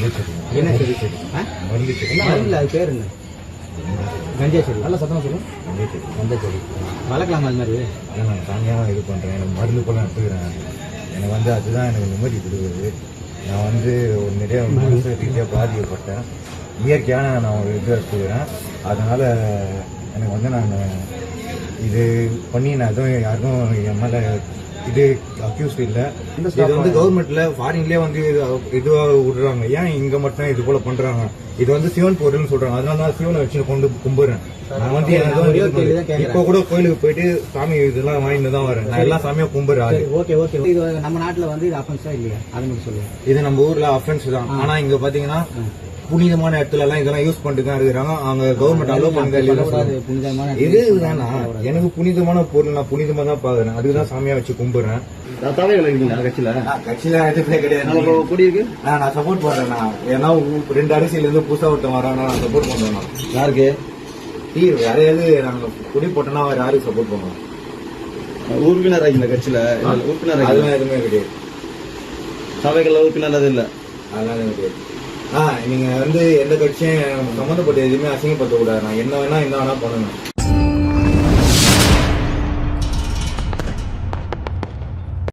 என்ன செடி செடி மல்லி செடி. என்ன மருந்து அது பேர் என்ன? கஞ்சா செடி. நல்லா சத்தமாக சொல்லும். மல்லி செடி. கஞ்சா செடி வளர்க்கலாமா அது மாதிரி? ஆனால் நான் தனியாக இது பண்ணுறேன். எனக்கு மருந்து போல எடுத்துக்கிறேன். எனக்கு வந்து அதுதான் எனக்கு நிம்மதி கொடுக்குது. நான் வந்து ஒரு நிறைய மனசு ரீதியாக பாதிக்கப்பட்டேன். இயற்கையான நான் ஒரு இது எடுத்துக்கிறேன். அதனால் எனக்கு வந்து நான் இது பண்ணி நான் எதுவும் யாருக்கும் என் மேலே இது அக்யூஸ்ட் இல்லை. இது வந்து கவர்மெண்ட்ல ஃபாரின்லேயே வந்து இதுவாக விடுறாங்க. ஏன் இங்கே மட்டும் இது போல பண்ணுறாங்க? இது வந்து சிவன் பொருள்னு சொல்றாங்க. அதனால நான் சிவனை வச்சு கொண்டு கும்பிடுறேன். நான் வந்து இப்போ கூட கோயிலுக்கு போயிட்டு சாமி இதெல்லாம் வாங்கிட்டு தான் வரேன். நான் எல்லா சாமியும் கும்பிடுறேன். Okay okay. இது நம்ம நாட்டில் வந்து இது அஃபென்ஸா இல்லையா? அது மட்டும் சொல்லுங்க. இது நம்ம ஊர்ல அஃபென்ஸ் தான். ஆனா இங்க பாத்தீங்கன்னா புனிதமான இடத்துல எல்லாம் இதெல்லாம் யூஸ் பண்ணிட்டு தான் இருக்கிறாங்க. அவங்க கவர்மெண்ட் அலோவ் பண்ணுங்க. இது வேணா எனக்கு புனிதமான பொருள் நான் புனிதமா தான் பாக்குறேன். அதுக்குதான் சாமியா வச்சு கும்பிடுறேன். கட்சியில எதுவுமே கிடையாது. நான் சப்போர்ட் பண்றேன். ஏன்னா 2 அரசியல இருந்து புதுசா ஒருத்தன் வரான். நான் சப்போர்ட் பண்றேன். யாருக்கு யாரையாவது நாங்க குடி போட்டோம்னா அவர் யாருக்கு சப்போர்ட் பண்ணுவோம்? உறுப்பினர் இந்த கட்சியில உறுப்பினர் அதெல்லாம் எதுவுமே கிடையாது. சபைகள்ல உறுப்பினர் அது இல்ல. அதெல்லாம் எதுவும் கிடையாது. நீங்க வந்து எந்த கட்சியும் சம்மந்தப்பட்ட எதுவுமே அசிங்கப்படுத்த கூடாது. நான் என்ன வேணா பண்ணுவேன்.